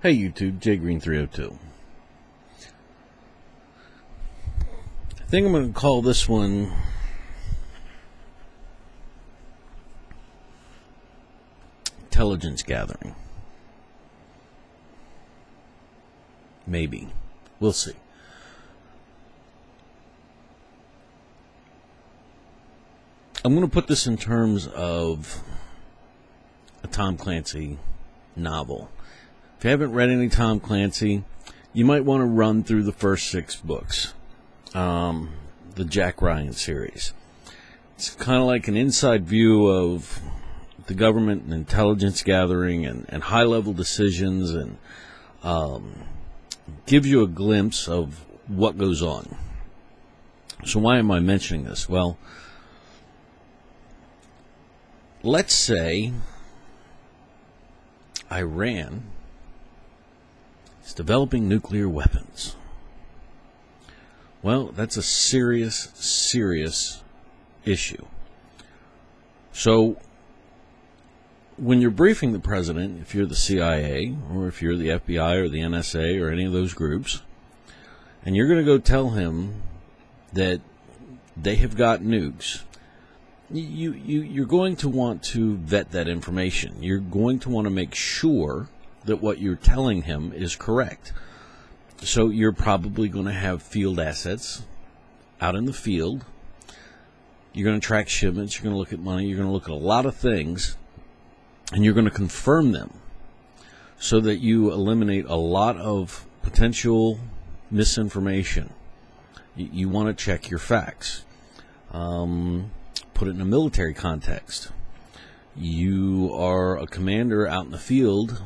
Hey YouTube, JGreen302. I think I'm going to call this one Intelligence Gathering. Maybe. We'll see. I'm going to put this in terms of a Tom Clancy novel. If you haven't read any Tom Clancy, you might want to run through the first 6 books, the Jack Ryan series. It's kind of like an inside view of the government and intelligence gathering and high-level decisions, and gives you a glimpse of what goes on. So why am I mentioning this? Well, let's say Iran is developing nuclear weapons. Well, that's a serious issue. So, when you're briefing the president, if you're the CIA, or if you're the FBI, or the NSA, or any of those groups, and you're going to go tell him that they have got nukes, you're going to want to vet that information. You're going to want to make sure that what you're telling him is correct. So you're probably going to have field assets out in the field. You're going to track shipments. You're going to look at money. You're going to look at a lot of things, and you're going to confirm them so that you eliminate a lot of potential misinformation. You want to check your facts. Put it in a military context. You are a commander out in the field,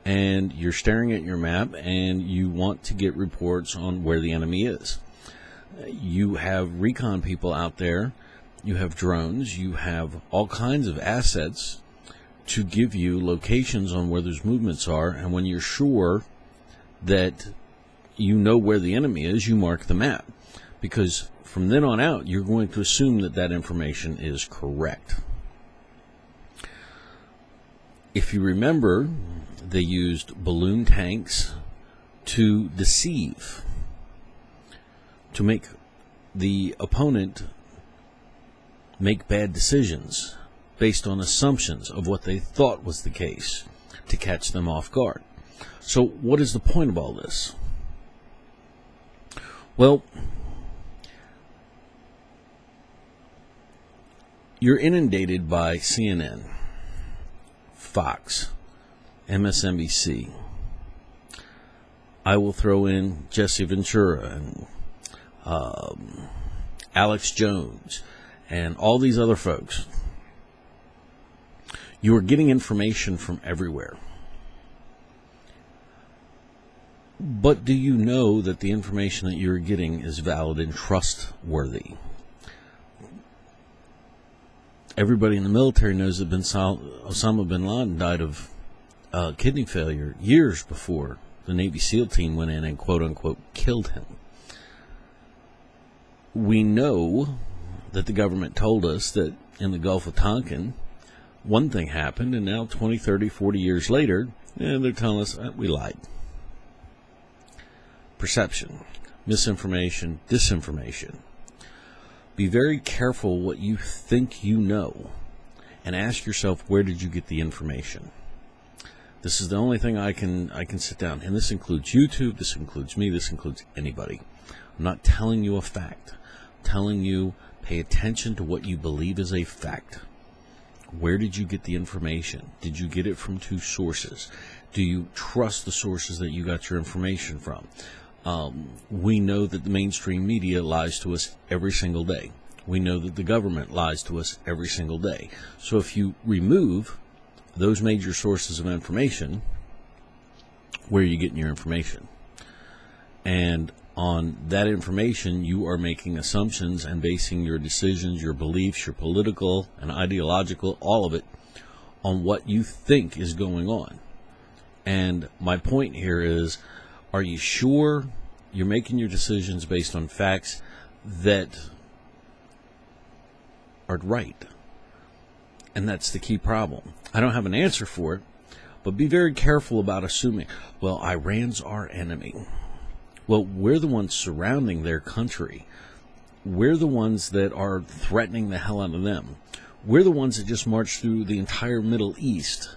and you're staring at your map, and you want to get reports on where the enemy is. You have recon people out there. You have drones. You have all kinds of assets to give you locations on where those movements are, and when you're sure that you know where the enemy is, you mark the map, because from then on out, you're going to assume that that information is correct. If you remember, they used balloon tanks to deceive, to make the opponent make bad decisions based on assumptions of what they thought was the case, to catch them off guard. So what is the point of all this? Well, you're inundated by CNN, Fox, MSNBC. I will throw in Jesse Ventura and Alex Jones and all these other folks. You are getting information from everywhere. But do you know that the information that you're getting is valid and trustworthy? Everybody in the military knows that Osama bin Laden died of kidney failure years before the Navy SEAL team went in and quote-unquote killed him. We know that the government told us that in the Gulf of Tonkin, one thing happened, and now 20, 30, 40 years later, they're telling us we lied. Perception, misinformation, disinformation. Be very careful what you think you know, and ask yourself, where did you get the information? This is the only thing I can sit down, and this includes YouTube, this includes me, this includes anybody. I'm not telling you a fact. I'm telling you, pay attention to what you believe is a fact. Where did you get the information? Did you get it from 2 sources? Do you trust the sources that you got your information from? We know that the mainstream media lies to us every single day. We know that the government lies to us every single day. So if you remove those major sources of information, where are you getting your information? And on that information, you are making assumptions and basing your decisions, your beliefs, your political and ideological, all of it, on what you think is going on. And my point here is, are you sure you're making your decisions based on facts that are right? And that's the key problem. I don't have an answer for it, But be very careful about assuming, well, Iran's our enemy. Well, we're the ones surrounding their country. We're the ones that are threatening the hell out of them. We're the ones that just marched through the entire Middle East,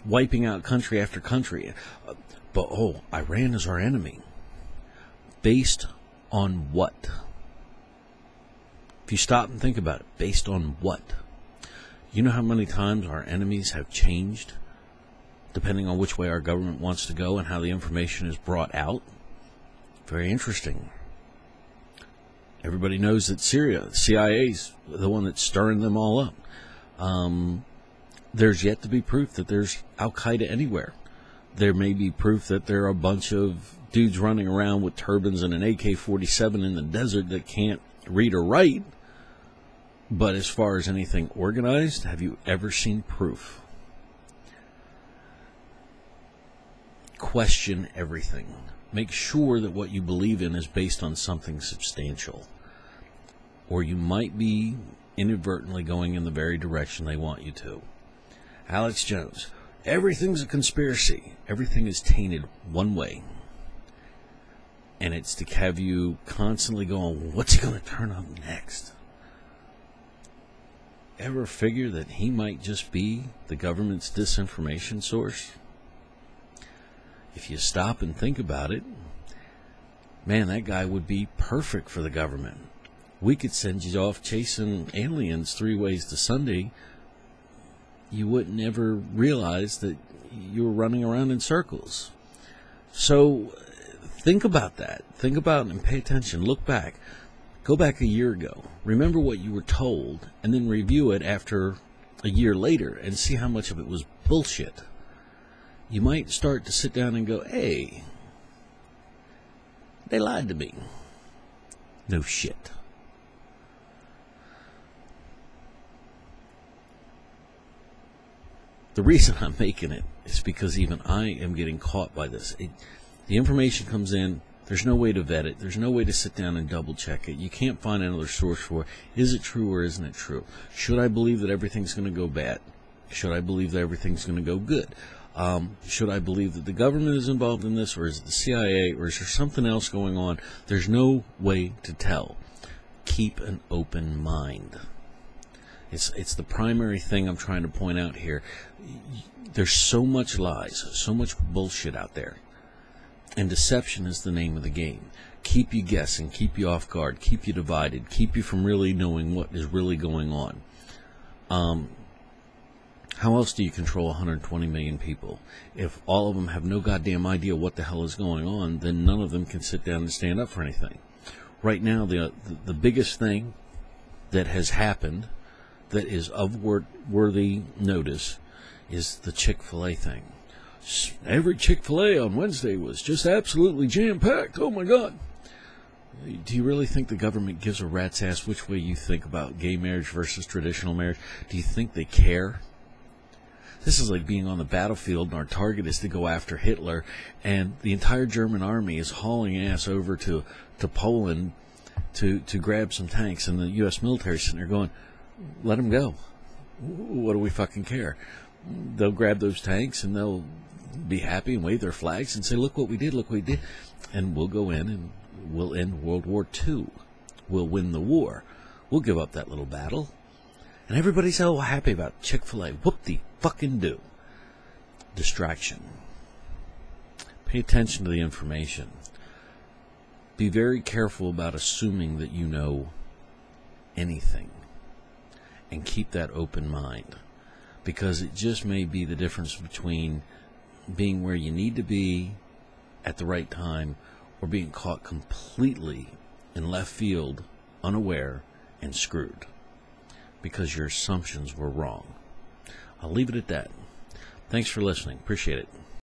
wiping out country after country. But, oh, Iran is our enemy. Based on what? If you stop and think about it, based on what? You know how many times our enemies have changed, depending on which way our government wants to go and how the information is brought out? Very interesting. Everybody knows that Syria, the CIA's the one that's stirring them all up. There's yet to be proof that there's Al-Qaeda anywhere. There may be proof that there are a bunch of dudes running around with turbans and an AK-47 in the desert that can't read or write. But as far as anything organized, have you ever seen proof? Question everything. Make sure that what you believe in is based on something substantial. Or you might be inadvertently going in the very direction they want you to. Alex Jones. Everything's a conspiracy. Everything is tainted one way. And it's to have you constantly going, what's he going to turn up next? Ever figure that he might just be the government's disinformation source? If you stop and think about it, man, that guy would be perfect for the government. We could send you off chasing aliens 3 ways to Sunday. You wouldn't ever realize that you were running around in circles. So think about that. Think about it and pay attention. Look back. Go back a year ago. Remember what you were told, and then review it after a year later and see how much of it was bullshit. You might start to sit down and go, hey, they lied to me. No shit. The reason I'm making it is because even I am getting caught by this. The information comes in. There's no way to vet it. There's no way to sit down and double check it. You can't find another source for it. Is it true or isn't it true? Should I believe that everything's going to go bad? Should I believe that everything's going to go good? Should I believe that the government is involved in this, or is it the CIA, or is there something else going on? There's no way to tell. Keep an open mind. It's the primary thing I'm trying to point out here. There's so much lies, so much bullshit out there. And deception is the name of the game. Keep you guessing, keep you off guard, keep you divided, keep you from really knowing what is really going on. How else do you control 120 million people? If all of them have no goddamn idea what the hell is going on, then none of them can sit down and stand up for anything. Right now, the biggest thing that has happened that is of worthy notice is the Chick-fil-A thing. Every Chick-fil-A on Wednesday was just absolutely jam-packed. Oh, my God. Do you really think the government gives a rat's ass which way you think about gay marriage versus traditional marriage? Do you think they care? This is like being on the battlefield and our target is to go after Hitler, and the entire German army is hauling ass over to Poland to grab some tanks, and the U.S. military is sitting there going, let them go. What do we fucking care? They'll grab those tanks and they'll be happy and wave their flags and say, look what we did, look what we did. And we'll go in and we'll end World War II. We'll win the war. We'll give up that little battle. And everybody's all happy about Chick-fil-A. Whoop-de-fucking-do. Distraction. Pay attention to the information. Be very careful about assuming that you know anything. And keep that open mind. Because it just may be the difference between being where you need to be at the right time or being caught completely in left field, unaware, and screwed. Because your assumptions were wrong. I'll leave it at that. Thanks for listening. Appreciate it.